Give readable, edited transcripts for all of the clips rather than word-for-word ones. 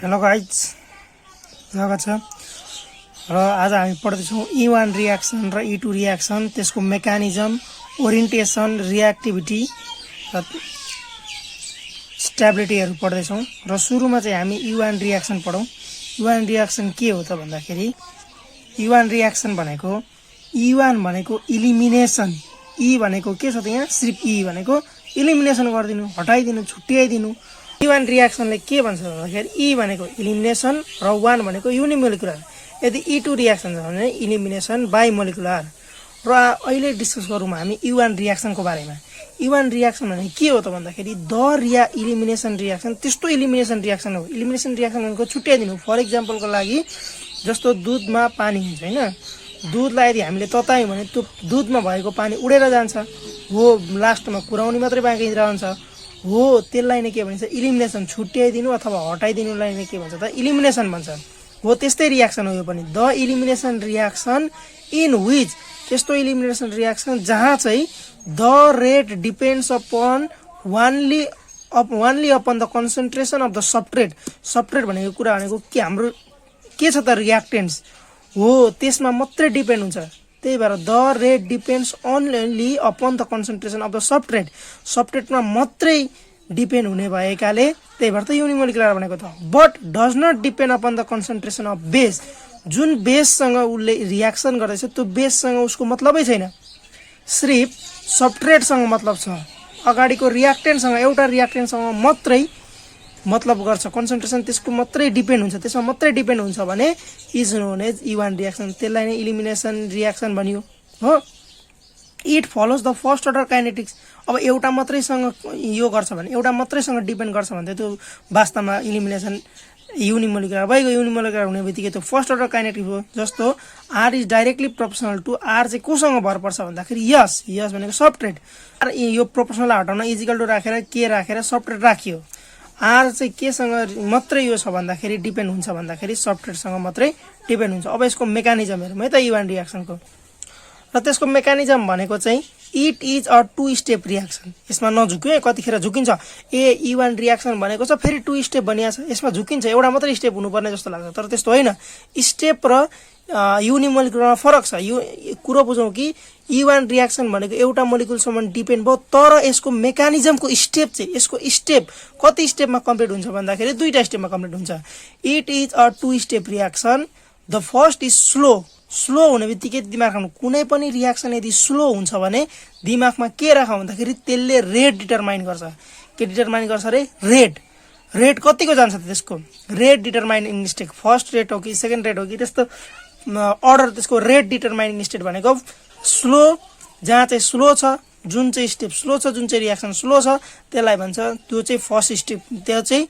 Hello guys, स्वागत छ। र आज हामी पढ्दैछौँ E1 रियाक्सन र E2 रियाक्सन, त्यसको मेकानिजम, ओरिएन्टेसन, रियाक्टिभिटी र स्टेबिलिटीहरू पढ्दैछौँ। र सुरुमा चाहिँ हामी E1 रियाक्सन पढौँ। E1 रियाक्सन के हो त भन्दाखेरि E1 रियाक्सन भनेको E1 भनेको इलिमिनेसन। E भनेको के छ त यहाँ, सिर्फ E भनेको इलिमिनेसन गरिदिनु, हटाइदिनु, छुट्याइदिनु। E1 रियाक्सनले के भन्छ भन्दाखेरि E भनेको इलिमिनेसन र 1 भनेको युनिमोलिकुलर। यदि E2 रियाक्सन छ भने इलिमिनेसन बाई मोलिकुलर। र अहिले डिस्कस गरौँ हामी E1 रियाक्सनको बारेमा। E1 रियाक्सन भने के हो त भन्दाखेरि इलिमिनेसन रियाक्सन, त्यस्तो इलिमिनेसन रियाक्सन हो। इलिमिनेसन रियाक्सन भनेको छुट्याइदिनु। फर इक्जाम्पलको लागि जस्तो दुधमा पानी हुन्छ हैन, दुधलाई यदि हामीले ततायौँ भने त्यो दुधमा भएको पानी उडेर जान्छ, हो लास्टमा कुराउनी मात्रै बाँकी रहन्छ, हो त्यसलाई नै के भन्छ, इलिमिनेसन। छुट्याइदिनु अथवा हटाइदिनुलाई नै के भन्छ त, इलिमिनेसन भन्छ। हो त्यस्तै रियाक्सन हो यो पनि, the elimination reaction in which, त्यस्तो इलिमिनेसन रियाक्सन जहाँ चाहिँ the rate depends upon वानली upon the concentration of the substrate. Substrate भनेको कुरा भनेको के, हाम्रो के छ त, रियाक्टेन्ट्स हो, त्यसमा मात्रै डिपेन्ड हुन्छ। त्यही भएर the rate depends only upon the concentration of the substrate, सबस्ट्रेटमा मात्रै डिपेन्ड हुने भएकाले त्यही भएर त युनिमोलिकुलर भनेको त। But does not depend upon the concentration of base, जुन बेससँग उसले रियाक्सन गर्दैछ त्यो बेससँग उसको मतलबै छैन, सिर्फ सबस्ट्रेटसँग मतलब छ। अगाडिको रियाक्टेन्टसँग, एउटा रियाक्टेन्टसँग मात्रै मतलब गर्छ, कन्सन्ट्रेसन त्यसको मात्रै डिपेन्ड हुन्छ, त्यसमा मात्रै डिपेन्ड हुन्छ भने is known as E1 reaction. त्यसलाई नै इलिमिनेसन रियाक्सन भनियो हो। It follows the first order kinetics. अब एउटा मात्रैसँग यो गर्छ भने, एउटा मात्रैसँग डिपेन्ड गर्छ भने त्यो वास्तवमा इलिमिनेसन युनिमोलिकुलर भइगयो। युनिमोलिकुलर हुने बित्तिकै त्यो फर्स्ट अर्डर काइनेटिक्स हो। जस्तो R is directly proportional to, R चाहिँ कोसँग भर पर्छ भन्दाखेरि यस भनेको सबस्ट्रेट। यो प्रोपोर्सनललाई हटाउन इजिकल टु राखेर के राखेर सबस्ट्रेट राखियो। आर चाहिँ केसँग मात्रै यो छ भन्दाखेरि डिपेन्ड हुन्छ भन्दाखेरि सबस्ट्रेटसँग मात्रै डिपेन्ड हुन्छ। अब यसको मेकानिजम हेरौँ है त E1 रियाक्सनको। र त्यसको मेकानिजम भनेको चाहिँ it is a 2 step reaction. यसमा नझुक्यो है, कतिखेर झुकिन्छ। E1 रियाक्सन भनेको छ फेरि 2 स्टेप भनिएको छ, यसमा झुकिन्छ, एउटा मात्रै स्टेप हुनुपर्ने जस्तो लाग्छ, तर त्यस्तो होइन। स्टेप र युनिमोलिकुलरमा फरक छ। यो कुरो बुझौँ कि E1 रियाक्सन भनेको एउटा मोलिकुलसम्म डिपेन्ड भयो, तर यसको मेकानिजमको स्टेप चाहिँ, यसको स्टेप कति स्टेपमा कम्प्लिट हुन्छ भन्दाखेरि 2टा स्टेपमा कम्प्लिट हुन्छ। It is a 2 step reaction. The first is slow. Slow हुने बित्तिकै दिमाग राख्नु, कुनै पनि रियाक्सन यदि स्लो हुन्छ भने दिमागमा के राख भन्दाखेरि त्यसले रेट डिटरमाइन गर्छ। के डिटरमाइन गर्छ अरे, रेट कतिको जान्छ त त्यसको, rate determining state, first rate हो कि सेकेन्ड रेट हो कि, त्यस्तो अर्डर, त्यसको रेट डिटरमाइनिङ स्टेट भनेको स्लो, जहाँ चाहिँ स्लो छ, जुन चाहिँ स्टेप स्लो छ, जुन चाहिँ रियाक्सन स्लो छ त्यसलाई भन्छ, त्यो चाहिँ फर्स्ट स्टेप। त्यो चाहिँ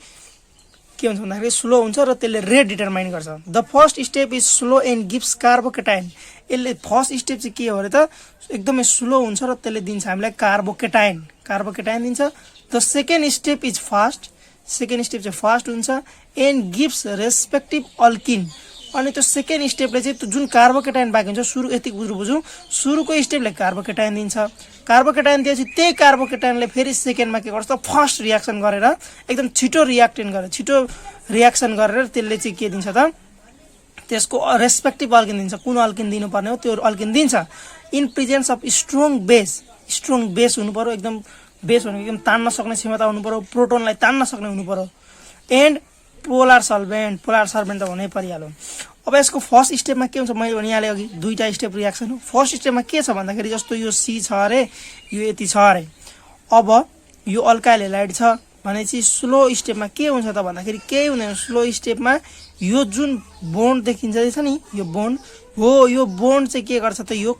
के हुन्छ भन्दाखेरि स्लो हुन्छ र त्यसले रेट डिटरमाइन गर्छ। The first step is slow and gives carbocation. यसले फर्स्ट स्टेप चाहिँ के हो अरे त, एकदमै स्लो हुन्छ र त्यसले दिन्छ हामीलाई कार्बोकेटाइन दिन्छ। The second step is fast. Second step चाहिँ फास्ट हुन्छ एन्ड गिभ्स रेस्पेक्टिभ अल्किन। अनि त्यो सेकेन्ड स्टेपले चाहिँ जुन कार्बोकेटाइन बाँकी हुन्छ, सुरु यति बुझौँ, सुरुको स्टेपले कार्बोकेटाइन दिन्छ। कार्बोकेटाइन दिएपछि त्यही कार्बोकेटाइनले फेरि सेकेन्डमा के गर्छ, फर्स्ट रियाक्सन गरेर एकदम छिटो रियाक्सन गरेर त्यसले चाहिँ के दिन्छ त, त्यसको रेस्पेक्टिभ अल्किन दिन्छ। कुन अल्किन दिनुपर्ने हो त्यो अल्किन दिन्छ। In presence of strong base हुनु पर्यो, एकदम बेस भनेको एकदम तान्न सक्ने क्षमता हुनु पर्यो, प्रोटोनलाई तान्न सक्ने हुनु पर्यो। एन्ड पोलार सल्भेन्ट त हुनै परिहाल्यो। अब यसको फर्स्ट स्टेपमा के हुन्छ, मैले भनिहालेँ अघि 2टा स्टेप रियाक्सन हो। फर्स्ट स्टेपमा के छ भन्दाखेरि जस्तो यो C छ अरे, यो यति छ अरे, अब यो अल्काइल हेलाइड छ भनेपछि स्लो स्टेपमा के हुन्छ त भन्दाखेरि केही हुँदैन। स्लो स्टेपमा यो जुन बोन्ड देखिन्छ नि, यो बोन्ड हो, यो बोन्ड चाहिँ के गर्छ त, यो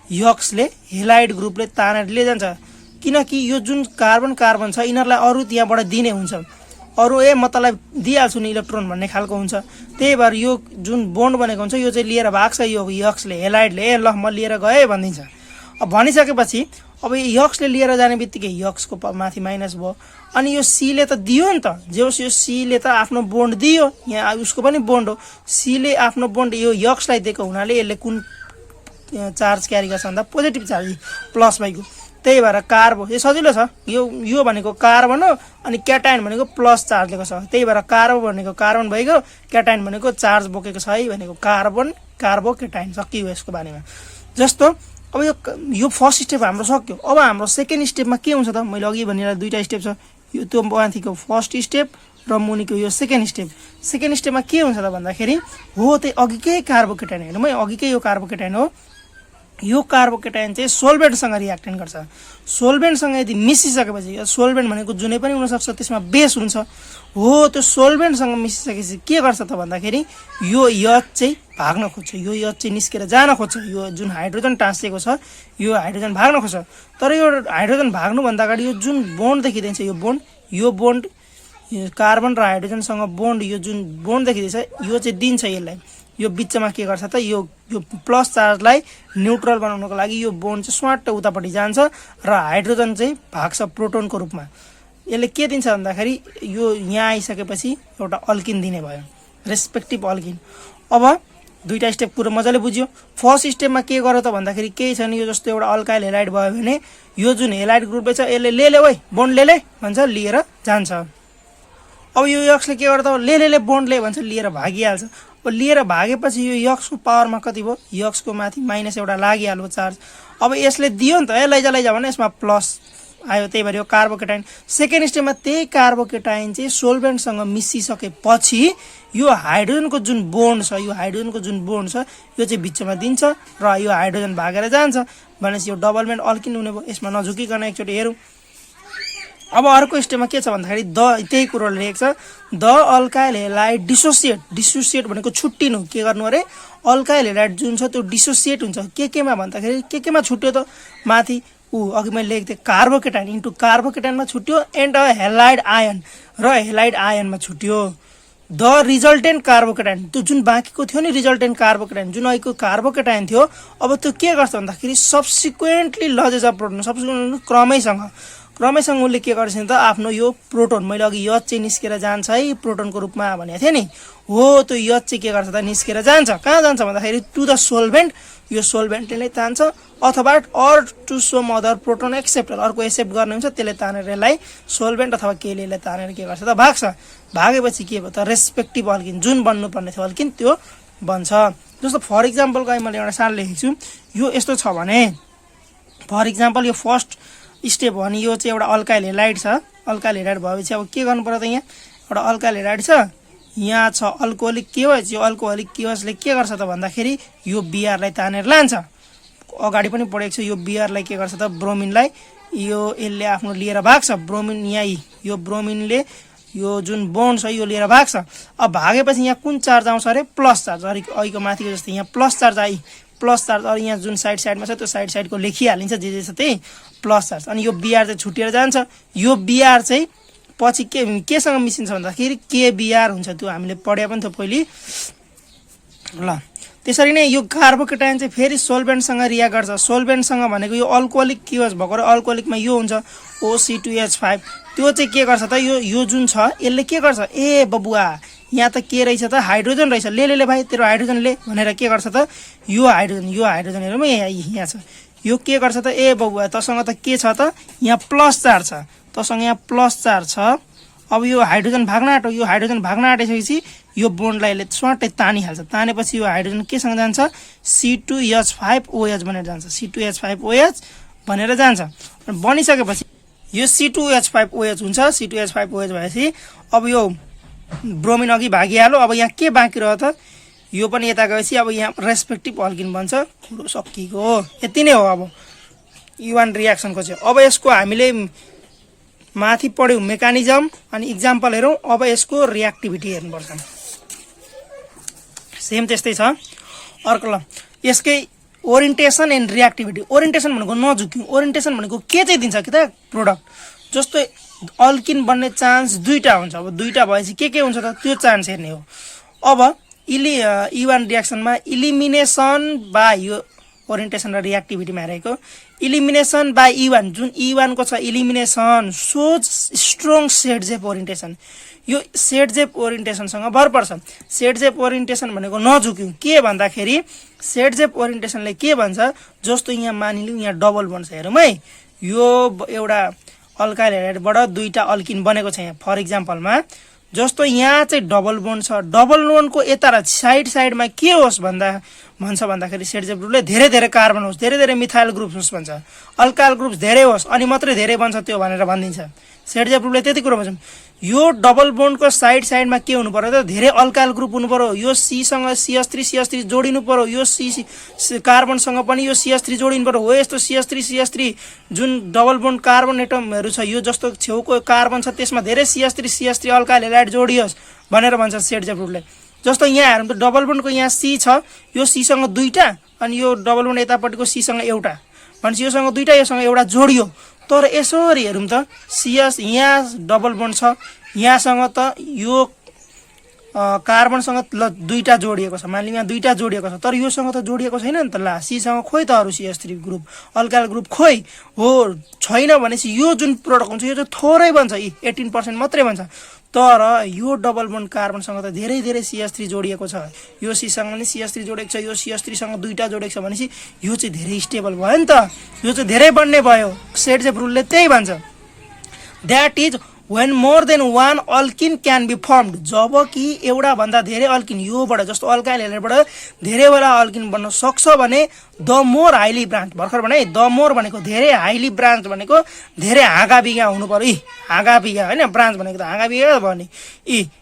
यक्सले हेलाइड ग्रुपले तानेर लिएर जान्छ, किनकि यो जुन कार्बन छ यिनीहरूलाई अरू त्यहाँबाट दिने हुन्छ, अरू म तँलाई दिइहाल्छु नि इलेक्ट्रोन भन्ने खालको हुन्छ। त्यही भएर यो जुन बोन्ड बनेको हुन्छ यो चाहिँ लिएर भाग्छ, यो यक्सले, हेलाइडले ल म लिएर गएँ भनिदिन्छ। अब भनिसकेपछि अब यक्सले लिएर जाने बित्तिकै यक्सको माथि माइनस भयो, अनि यो सीले त दियो नि त, जे होस् यो सीले त आफ्नो बोन्ड दियो, यहाँ उसको पनि बोन्ड हो, सीले आफ्नो बोन्ड यो यक्सलाई दिएको हुनाले यसले कुन चार्ज क्यारी गर्छ भन्दा पोजिटिभ चार्ज, प्लस भइगयो। त्यही भएर कार्बो यो सजिलो छ यो भनेको कार्बन हो अनि क्याटायन भनेको प्लस चार्ज लिएको छ त्यही भएर कार्बो भनेको कार्बन भइगयो क्याटायन भनेको चार्ज बोकेको छ है भनेको कार्बन कार्बो क्याटायन सकियो यसको बारेमा जस्तो अब यो फर्स्ट स्टेप हाम्रो सक्यो अब हाम्रो सेकेन्ड स्टेपमा के हुन्छ त मैले अघि भनेर दुईटा स्टेप छ यो त्यो माथिको फर्स्ट स्टेप र मुनिको यो सेकेन्ड स्टेपमा के हुन्छ त भन्दाखेरि हो त्यही अघिकै कार्बोकेटायन हेर्नु है अघिकै यो कार्बोकेटायन हो यो कार्बोकेटायन चाहिँ सोल्भेन्टसँग रियाक्टेन्ट गर्छ सोल्भेन्टसँग यदि मिसिसकेपछि सोल्भेन्ट भनेको जुनै पनि हुनसक्छ त्यसमा बेस हुन्छ हो त्यो सोल्भेन्टसँग मिसिसकेपछि के गर्छ त भन्दाखेरि यो H चाहिँ भाग्न खोज्छ यो H चाहिँ निस्केर जान खोज्छ यो जुन हाइड्रोजन टाँसिएको छ यो हाइड्रोजन भाग्न खोज्छ तर यो हाइड्रोजन भाग्नुभन्दा अगाडि यो जुन बोन्ड देखिँदैछ यो बोन्ड कार्बन र हाइड्रोजनसँग बोन्ड यो जुन बोन्ड देखिँदैछ यो चाहिँ दिन्छ यसलाई यो बिचमा के गर्छ त यो प्लस चार्जलाई न्युट्रल बनाउनको लागि यो बोन्ड चाहिँ स्वाट्ट उतापट्टि जान्छ र हाइड्रोजन चाहिँ भाग्छ प्रोटोनको रूपमा यसले के दिन्छ भन्दाखेरि यो यहाँ आइसकेपछि एउटा अल्किन दिने भयो रेस्पेक्टिभ अल्किन अब दुईटा स्टेप पुरो मजाले बुझ्यो फर्स्ट स्टेपमा के गर्यो त भन्दाखेरि केही छैन यो जस्तो एउटा अल्काइल हेलाइड भयो भने यो जुन हेलाइड ग्रुप छ यसले ले ओइ बोन्ड ले भन्छ लिएर जान्छ अब यो यक्सले के गर्छ ले बोन्ड ले भन्छ लिएर भागिहाल्छ अब लिएर भागेपछि यो यक्सको पावरमा कति भयो यक्सको माथि माइनस एउटा लागिहाल्यो चार्ज अब यसले दियो नि त लैजा भने यसमा प्लस आयो त्यही भएर यो कार्बोकेटायन सेकेन्ड स्टेपमा त्यही कार्बोकेटायन चाहिँ सोल्भेन्टसँग मिसिसकेपछि यो हाइड्रोजनको जुन बोन्ड छ यो चाहिँ बिचमा दिन्छ र यो हाइड्रोजन भागेर जान्छ भनेपछि यो डबल बन्ड अल्किन हुने भयो यसमा नझुकिकन एकचोटि हेरौँ अब अर्को स्टेपमा के छ भन्दाखेरि त्यही कुरो लेखेको छ द अल्काइल हेलाइड डिसोसिएट भनेको छुट्टिनु के गर्नु अरे अल्काइल हेलाइड जुन छ त्यो डिसोसिएट हुन्छ केमा भन्दाखेरि केमा छुट्यो त माथि अघि मैले लेखेको थिएँ कार्बोकेटायन इन्टु कार्बोकेटायनमा छुट्यो एन्ड हेलाइड आयन र हेलाइड आयनमा छुट्यो द रिजल्टेन्ट कार्बोकेटायन त्यो जुन बाँकीको थियो नि रिजल्टेन्ट कार्बोकेटायन जुन अहिलेको कार्बोकेटायन थियो अब त्यो के गर्छ भन्दाखेरि सब्सिक्वेन्टली लजेज अफ प्रोटोन सब्सिक्वेन्ट क्रमैसँग उसले के गर्छ त आफ्नो यो प्रोटोन मैले अघि H चाहिँ निस्केर जान्छ है प्रोटोनको रूपमा भनेको थिएँ नि हो त्यो H चाहिँ के गर्छ त निस्केर जान्छ कहाँ जान्छ भन्दाखेरि टु द सोल्भेन्ट यो सोल्भेन्टले तान्छ अथवा or to some other proton acceptor अर्को एक्सेप्ट गर्ने हुन्छ त्यसले तानेर यसलाई सोल्भेन्ट अथवा केले तानेर के गर्छ त भाग्छ भागेपछि के भयो त रेस्पेक्टिभ अल्किन जुन बन्नुपर्ने थियो अल्किन त्यो बन्छ जस्तो फर इक्जाम्पलको लागि मैले एउटा सानो लेखेको छु यो यस्तो छ भने फर इक्जाम्पल यो फर्स्ट स्टेप हो भने यो चाहिँ एउटा अल्काइल हेलाइड छ अल्काइल हेलाइड भएपछि अब के गर्नु पर्यो त यहाँ एउटा अल्काइल हेलाइड छ यहाँ छ अल्कोहोलिक केओएच यो अल्कोहोलिक केओएचले के गर्छ त भन्दाखेरि यो बिआरलाई तानेर लान्छ अगाडि पनि पढेको छ यो बिआरलाई के गर्छ त ब्रोमिनलाई यो यसले आफ्नो लिएर भाग्छ ब्रोमिन यहाँ यो ब्रोमिनले यो जुन बोन्ड छ यो लिएर भाग्छ अब भागेपछि यहाँ कुन चार्ज आउँछ अरे प्लस चार्ज अहिलेको माथिको जस्तो यहाँ प्लस चार्ज अरू यहाँ जुन साइडमा छ त्यो साइडको लेखिहालिन्छ जे छ त्यही प्लस चार्ज अनि यो बिआर चाहिँ छुटेर जान्छ यो बिआर चाहिँ पछि केसँग मिसिन्छ भन्दाखेरि केबिआर हुन्छ त्यो हामीले पढे पनि थियो पहिले ल त्यसरी नै यो कार्बोकेटायन चाहिँ फेरि सोल्भेन्टसँग रिया गर्छ सोल्भेन्टसँग भनेको यो अल्कोहोलिक केओएच भएको र अल्कोहोलिकमा यो हुन्छ OC2H5 त्यो चाहिँ के गर्छ त यो जुन छ यसले के गर्छ ए बबुआ यहाँ त के रहेछ त हाइड्रोजन रहेछ ले भाइ तेरो हाइड्रोजन ले भनेर के गर्छ त यो हाइड्रोजन हेरौँ यहाँ छ यो के गर्छ त ए बबुआ तसँग त के छ त यहाँ प्लस चार्ज छ तसँग यहाँ प्लस चार्ज छ अब यो हाइड्रोजन भाग्न आँटेपछि यो बोन्डलाई यसले स्वाटै तानिहाल्छ तानेपछि यो हाइड्रोजन केसँग जान्छ C2H5OH भनेर जान्छ C2H5OH भनेर जान्छ बनिसकेपछि यो C2H5OH हुन्छ C2H5OH भएपछि अब यो ब्रोमिन अघि भागिहाल्यो अब यहाँ के बाँकी रह्यो त यो पनि यता गएपछि अब यहाँ रेस्पेक्टिभ अल्किन बन्छ कुरो सकिएको यति नै हो अब युवान रियाक्सनको चाहिँ अब यसको हामीले माथि पढ्यौँ मेकानिजम अनि इक्जाम्पल हेरौँ अब यसको रियाक्टिभिटी हेर्नुपर्छ सेम त्यस्तै छ अर्को ल यसकै ओरिएन्टेसन एन्ड रियाक्टिभिटी ओरिएन्टेसन भनेको नझुक्यौँ ओरिएन्टेसन भनेको के चाहिँ दिन्छ कि त प्रोडक्ट जस्तो अल्किन बन्ने चान्स दुईटा हुन्छ अब दुईटा भएपछि के हुन्छ त त्यो चान्स हेर्ने हो अब इवान रियाक्सनमा इलिमिनेसन बाई यो ओरिएन्टेसन र रियाक्टिभिटीमा हेरेको इलिमिनेसन बाई इवान जुन इवानको छ इलिमिनेसन सोज स्ट्रङ सेडजेप ओरिएन्टेसन यो सेडजेप ओरिएन्टेसनसँग भर पर्छ सेडजेप ओरिएन्टेसन भनेको नझुक्यौँ के भन्दाखेरि सेडजेप ओरिएन्टेसनले के भन्छ जस्तो यहाँ मानिलिउँ यहाँ डबल बन्छ हेरौँ है यो एउटा अल्काइल हेलाइडबाट दुईटा अल्किन बनेको छ यहाँ फर इक्जाम्पलमा जस्तो यहाँ चाहिँ डबल बोन्ड छ डबल बोन्डको यता र साइडमा के होस् भन्छ भन्दाखेरि सेडजेफ ग्रुपले धेरै धेरै कार्बन होस् धेरै धेरै मिथाइल ग्रुप होस् भन्छ अल्काइल ग्रुप धेरै होस् अनि मात्रै धेरै बन्छ त्यो भनेर भनिदिन्छ सेडजेफ ग्रुपले त्यति कुरा भन्छ यो डबल बोन्डको साइडमा के हुनु पर्यो त धेरै अल्काइल ग्रुप हुनु पर्यो यो C सँग CH3 जोडिनु पर्यो यो कार्बनसँग पनि यो CH3 जोडिनु पर्यो हो यस्तो CH3 जुन डबल बोन्ड कार्बन एटमहरु छ यो जस्तो छेउको कार्बन छ त्यसमा धेरै CH3 अल्काइल हेलाइड जोडियोस् भनेर भन्छ सेडजेफ ग्रुपले जस्तो यहाँ हेरौँ त डबल बोन्डको यहाँ C छ यो C सँग दुईटा अनि यो डबल बोन्ड यतापट्टिको C सँग एउटा भनेपछि योसँग दुईटा योसँग एउटा जोडियो तर यसरी हेरौँ त CH यहाँ डबल बोन्ड छ यहाँसँग त यो कार्बनसँग ल दुईटा जोडिएको छ मानिलिउँ यहाँ दुईटा जोडिएको छ तर योसँग त जोडिएको छैन नि त ला C सँग खोइ त अरु CH3 ग्रुप अल्काइल ग्रुप खोइ हो छैन भनेपछि यो जुन प्रोडक्ट हुन्छ यो चाहिँ थोरै बन्छ 18% मात्रै बन्छ तर यो डबल बोन्ड कार्बनसँग त धेरै धेरै CH3 जोडिएको छ यो C सँग पनि CH3 जोडिएको छ यो CH3 सँग दुईटा जोडिएको छ भनेपछि यो चाहिँ धेरै स्टेबल भयो नि त यो चाहिँ धेरै बन्ने भयो सेडजेफ रुलले त्यही भन्छ that is when more than one alkene can be formed जबकि एउटा भन्दा धेरै अल्किन योबाट जस्तो अल्काइल हेलाइडबाट धेरै वाला अल्किन बन्न सक्छ भने द मोर हाइली ब्रान्च भर्खर भने द मोर भनेको धेरै हाइली ब्रान्च भनेको धेरै हाँगा बिगा हुनु पर्यो हाँगा बिगा हैन ब्रान्च भनेको त हाँगा बिगा भन्ने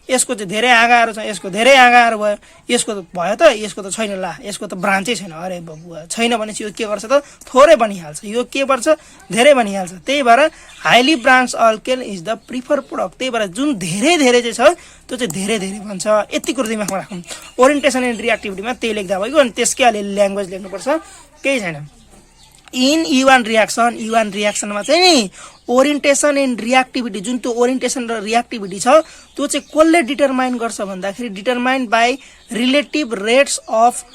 यसको चाहिँ धेरै हाँगाहरु छ यसको धेरै हाँगाहरु भयो यसको त भयो त यसको त छैन ला यसको त ब्रान्चै छैन अरे बबुवा छैन भनेपछि यो के गर्छ त थोरै बनिहाल्छ यो के गर्छ धेरै बनिहाल्छ त्यही भएर highly branch alkane is the prefer product त्यही भएर जुन धेरै धेरै चाहिँ छ त्यो चाहिँ धेरै धेरै बन्छ यति कुरा दिमागमा राखौं ओरिएन्टेसन एन्ड रिएक्टिभिटीमा त्यही लेख्दा भयो अनि त्यसकै अलि ल्याङ्ग्वेज लेख्नुपर्छ केही छैन इन E1 रिएक्सनमा चाहिँ नि ओरिएन्टेसन एन्ड रिएक्टिभिटी जुन त्यो ओरिएन्टेसन र रिएक्टिभिटी छ त्यो चाहिँ कसले डिटरमाइन गर्छ भन्दाखेरि determine by relative rates of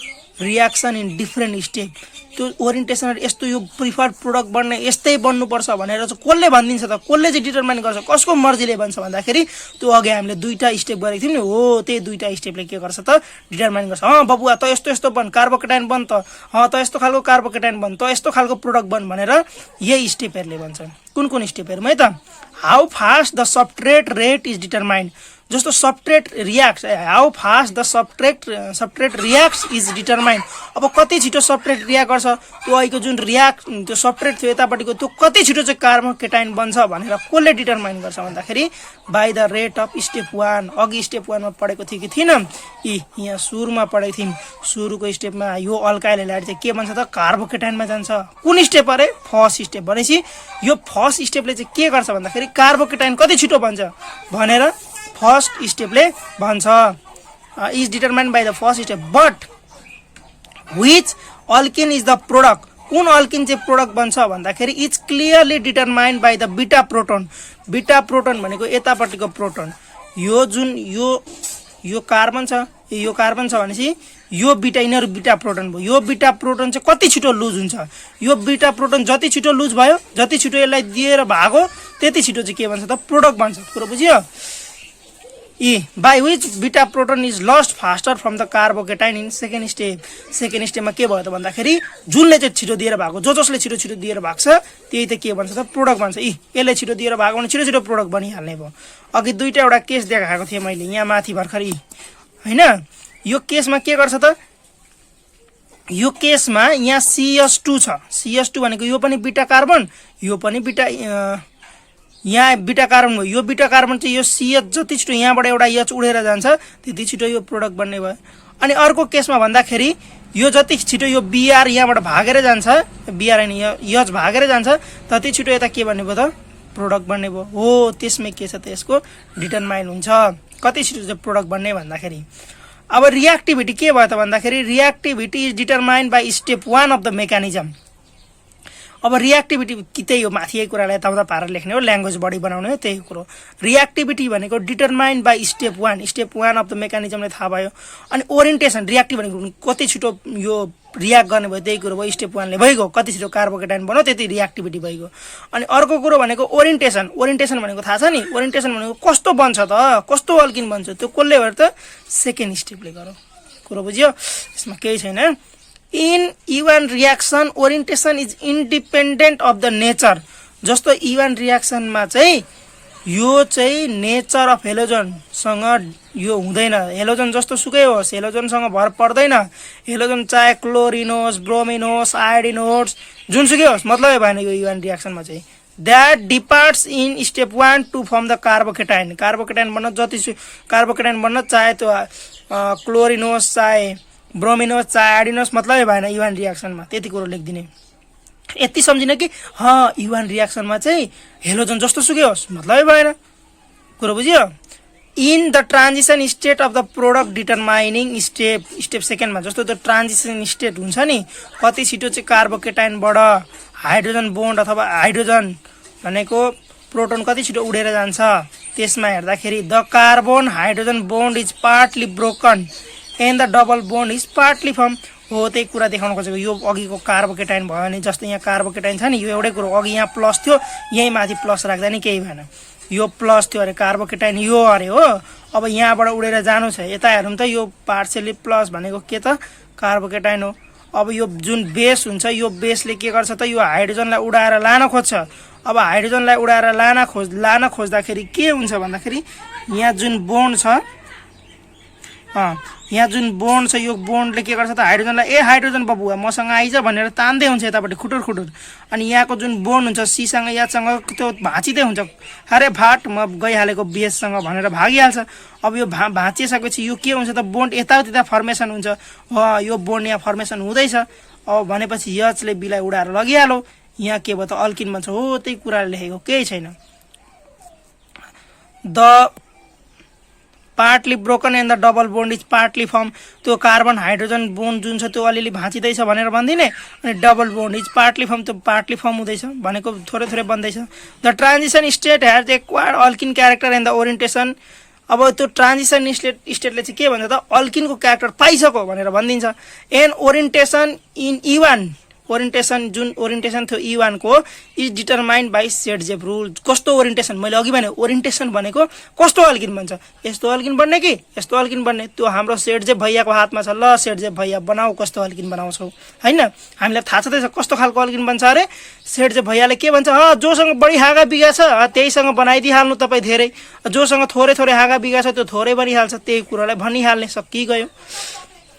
reaction in different step त्यो ओरिएन्टेसन यस्तो यो प्रिफर्ड प्रोडक्ट बन्ने यस्तै बन्नुपर्छ भनेर चाहिँ कसले भनिदिन्छ त कसले चाहिँ डिटरमाइन गर्छ कसको मर्जीले भन्छ भन्दाखेरि त्यो अघि हामीले दुईटा स्टेप गरेको थियौं नि हो त्यही दुईटा स्टेपले के गर्छ त डिटरमाइन गर्छ बबुवा त यस्तो यस्तो बन कार्बोकेटाइन बन त त यस्तो खालको कार्बोकेटाइन बन त यस्तो खालको प्रोडक्ट बन भनेर यही स्टेपहरुले भन्छ कुन स्टेपहरुमा है त how fast the substrate rate is determined जस्तो substrate reacts how fast the substrate reacts is determined अब कति छिटो सबस्ट्रेट रिएक्ट गर्छ त्यो अहिलेको जुन त्यो सबस्ट्रेट थियो यतापट्टिको त्यो कति छिटो चाहिँ कार्बोकेटाइन बन्छ भनेर कसले डिटरमाइन गर्छ भन्दाखेरि by the rate of step 1 अघि स्टेप 1 मा पढेको थियो कि थिएन यहाँ सुरुमा पढेको थियौं सुरुको स्टेपमा यो अल्काइल हेलाइड चाहिँ के बन्छ त कार्बोकेटाइनमा जान्छ कुन स्टेप अरे फर्स्ट स्टेप भनेपछि यो फर्स्ट स्टेपले चाहिँ के गर्छ भन्दाखेरि कार्बोकेटाइन कति छिटो बन्छ भनेर फर्स्ट स्टेपले भन्छ is determined by the first step but which alkene is the product कुन अल्किन चाहिँ प्रोडक्ट बन्छ भन्दाखेरि is clearly determined by the beta proton भनेको यतापट्टिको प्रोटोन यो जुन यो कार्बन छ भनेपछि यो बीटा इनर बीटा प्रोटोन भयो यो बीटा प्रोटोन चाहिँ कति छिटो लुज हुन्छ यो बीटा प्रोटोन जति छिटो लुज भयो जति छिटो यसलाई दिएर भागो त्यति छिटो चाहिँ के भन्छ त प्रोडक्ट बन्छ कुरा बुझ्यो by which beta proton is lost faster from the carbocation in second step मा के भयो त भन्दाखेरि जुनले चाहिँ छिटो दिएर भागो जसले छिटो दिएर भाग्छ त्यही त के भन्छ त प्रोडक्ट भन्छ यसले छिटो दिएर भागो भने छिटो प्रोडक्ट बनिहाल्ने भयो अघि दुईटा एउटा केस देखाएको थिए मैले यहाँ माथि भर्खरै हैन यो केसमा के गर्छ त यो केसमा यहाँ CH2 छ CH2 भनेको यो पनि बीटा कार्बन यो पनि बीटा यहाँ बीटा कार्बन हो यो बीटा कार्बन चाहिँ यो CH जति छिटो यहाँबाट एउटा H उडेर जान्छ त्यति छिटो यो प्रोडक्ट बन्ने भयो अनि अर्को केसमा भन्दाखेरि यो जति छिटो यो Br यहाँबाट भागेर जान्छ Br हैन H भागेर जान्छ त्यति छिटो यता के बन्ने भयो त प्रोडक्ट बन्ने भयो हो त्यसमै के छ त यसको डिटरमाइन हुन्छ कति छिटो चाहिँ प्रोडक्ट बन्ने भन्दाखेरि अब रिएक्टिभिटी के भयो त भन्दाखेरि reactivity is determined by step 1 of the mechanism अब रिएक्टिभिटी त्यही हो माथि यही कुरालाई ताउँदा पारेर लेख्ने हो ल्याङ्ग्वेज बढी बनाउने हो त्यही कुरो रिएक्टिभिटी भनेको determined by step 1 of the मेकानिजमले थाहा भयो अनि ओरिएन्टेसन रिएक्टिभ भनेको कति छिटो यो रिएक्ट गर्ने भयो त्यही कुरो भयो स्टेप 1 ले भइगयो कति छिटो कार्बोकेटाइन बन्यो त्यति रिएक्टिभिटी भइगयो अनि अर्को कुरो भनेको ओरिएन्टेसन भनेको थाहा छ नि ओरिएन्टेसन भनेको कस्तो बन्छ त कस्तो अल्किन बन्छ त्यो कसले भएर त सेकेन्ड स्टेपले गरौ कुरो बुझ्यो यसमा केही छैन In E1 reaction, orientation is independent of the nature. जस्तो इवान रियाक्सनमा चाहिँ यो चाहिँ नेचर अफ हेलोजनसँग यो हुँदैन। हेलोजन जस्तो सुकै होस्, हेलोजनसँग भर पर्दैन। हेलोजन चाहे क्लोरिन होस्, ब्रोमिन होस्, आयोडिन होस्, जुनसुकै होस्, मतलबै भएन यो इवान रियाक्सनमा चाहिँ। That departs in step 1 to form the carbocation. Carbocation बन्न कार्बोकेटाइन बन्न चाहे त्यो क्लोरिन होस्, चाहे ब्रोमिन होस्, चाहे आयोडिन होस्, मतलबै भएन इवान रियाक्सनमा। त्यति कुरो लेखिदिने। यति सम्झिन कि इवान रियाक्सनमा चाहिँ हेलोजन जस्तो सुकै होस्, मतलबै भएन। कुरो बुझ्यो? In the transition state of the product determining step सेकेन्डमा जस्तो त्यो ट्रान्जिसन स्टेट हुन्छ नि, कति छिटो चाहिँ कार्बोकेटाइनबाट हाइड्रोजन बोन्ड अथवा हाइड्रोजन भनेको प्रोटोन कति छिटो उडेर जान्छ, त्यसमा हेर्दाखेरि the carbon hydrogen bond is partly broken and the double bond is partly form. हो त्यही कुरा देखाउन खोजेको। यो अघिको कार्बोकेटाइन भयो नि, जस्तो यहाँ कार्बोकेटाइन छ नि, यो एउटै कुरो। अघि यहाँ प्लस थियो, यहीँ माथि प्लस राख्दा नि केही भएन। यो प्लस थियो अरे, कार्बोकेटाइन यो अरे हो। अब यहाँबाट उडेर जानु छ, यता हेरौँ त, यो पार्सियली प्लस भनेको के त कार्बोकेटाइन हो। अब यो जुन बेस हुन्छ, यो बेसले के गर्छ त, यो हाइड्रोजनलाई उडाएर लान खोज्छ। अब हाइड्रोजनलाई उडाएर लान खोज्दाखेरि के हुन्छ भन्दाखेरि यहाँ जुन बोन्ड छ, यहाँ जुन बोन्ड छ, यो बोन्डले के गर्छ त हाइड्रोजनलाई, हाइड्रोजन बबुवा मसँग आइज भनेर तान्दै हुन्छ यतापट्टि खुटुर खुटुर। अनि यहाँको जुन बोन्ड हुन्छ सीसँग यासँग त्यो भाँचिँदै हुन्छ, अरे भाट म गइहालेको बेससँग भनेर भागिहाल्छ। अब यो भाँचिसकेपछि यो के हुन्छ त, बोन्ड यताउता फर्मेसन हुन्छ। यो बोन्ड यहाँ फर्मेसन हुँदैछ। अब भनेपछि यचले बीलाई उडाएर लगिहाल्यो। यहाँ के भयो त अल्किन भन्छ। हो त्यही कुराले लेखेको, केही छैन। The partly broken and the double bond is partly formed. त्यो कार्बन हाइड्रोजन बोन्ड जुन छ त्यो अलिअलि भाँचिँदैछ भनेर भनिदिने। अनि double bond is partly formed, त्यो पार्टली फर्म हुँदैछ भनेको थोरै थोरै बन्दैछ। The transition state has acquired alkene character and the orientation. अब त्यो ट्रान्जिसन स्टेटले चाहिँ के भन्छ त, अल्किनको क्यारेक्टर पाइसक्यो भनेर भनिदिन्छ। And orientation in Ivan, orientation जुन ओरिएन्टेसन थियो इवानको इज डिटरमाइन्ड बाई सेडजेभ रुल। कस्तो ओरिएन्टेसन, मैले अघि भने ओरिएन्टेसन भनेको कस्तो अल्किन बन्छ, यस्तो अल्किन बन्ने कि यस्तो अल्किन बन्ने, त्यो हाम्रो सेडजेभ भैयाको हातमा छ। ल सेडजेभ भैया बनाऊ, कस्तो अल्किन बनाउँछौ होइन। हामीलाई थाहा छँदैछ कस्तो खालको अल्किन बन्छ अरे। सेडजेभ भैयाले के भन्छ, जोसँग बढी हाँगा बिगा छ त्यहीसँग बनाइदिइहाल्नु तपाईँ धेरै, जोसँग थोरै थोरै हाँगा बिगा छ त्यो थोरै बनिहाल्छ, त्यही कुरालाई भनिहाल्ने सकिगयो।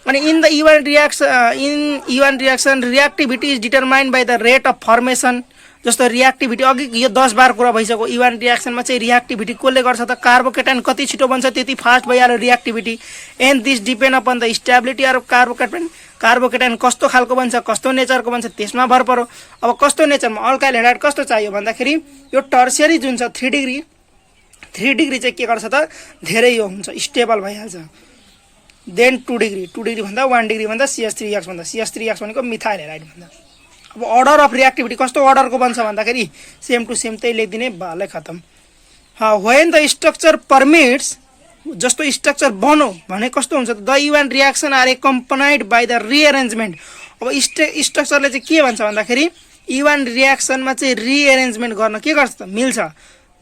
अनि in Ivan reaction reactivity is determined by the rate of formation. जस्तो रियाक्टिभिटी अघि यो 10 बार कुरा भइसक्यो। इवान रियाक्सनमा चाहिँ रियाक्टिभिटी कसले गर्छ त, कार्बोकेटाइन कति छिटो बन्छ त्यति फास्ट भइहाल्यो reactivity. And this depend upon the stability of carbocation. Carbocation कस्तो खालको बन्छ, कस्तो नेचरको बन्छ त्यसमा भर पर्यो। अब कस्तो नेचरमा, अल्काइल हेलाइड कस्तो चाहियो भन्दाखेरि यो टर्सियरी जुन छ 3 डिग्री चाहिँ के गर्छ त, धेरै यो हुन्छ, स्टेबल भइहाल्छ। देन 2 डिग्री भन्दा 1 डिग्री भन्दा CH3X भन्दा, CH3X भनेको मिथाइल हेलाइड भन्दा। अब अर्डर अफ रियाक्टिभिटी कस्तो अर्डरको बन्छ भन्दाखेरि सेम टु सेम त्यही लेखिदिने, भालै खतम। व्हेन द स्ट्रक्चर परमिट्स, जस्तो स्ट्रक्चर बनो भने कस्तो हुन्छ त, the E one reaction are accompanied by the rearrangement. अब स्ट्रक्चरले चाहिँ के भन्छ भन्दाखेरि इवान रियाक्सनमा चाहिँ रिएरेन्जमेन्ट गर्न के गर्छ त, मिल्छ।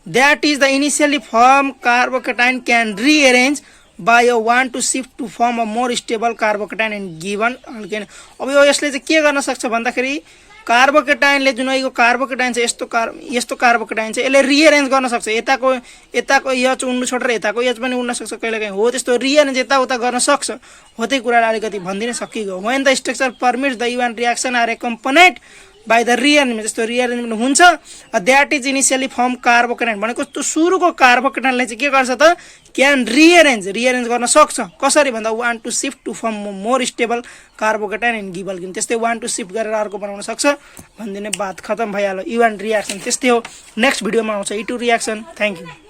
That is the initially formed carbocation can rearrange by a want to shift to form a more stable carbocation and given alkane। अब यो यसले चाहिँ के गर्न सक्छ भन्दाखेरि कार्बोकेटाइनले जुन यो कार्बोकेटाइन छ यस्तो कार्बोकेटाइन चाहिँ यसले रिएरेन्ज गर्न सक्छ। यताको एच उड्नु छोडेर यताको एच पनि उड्न सक्छ कहिलेकाहीँ। हो त्यस्तो रिएरेन्ज यताउता गर्न सक्छ। हो त्यही कुरालाई अलिकति भनिदिन सकिगयो। When the structure permits the E one reaction are accompanied by the rearrangement, जस्तो रिएरेन्जमेन्ट हुन्छ that is initially formed carbocation भनेको त्यो सुरुको कार्बोकेटाइनले चाहिँ के गर्छ त, क्यान रिएरेन्ज गर्न सक्छ। कसरी भन्दा one two shift to form more stable carbocation and give alkene. त्यस्तै वान टु सिफ्ट गरेर अर्को बनाउन सक्छ भनिदिने, बात खतम भइहाल्यो। इवान रियाक्सन त्यस्तै हो। नेक्स्ट भिडियोमा आउँछ E2 रियाक्सन। Thank you.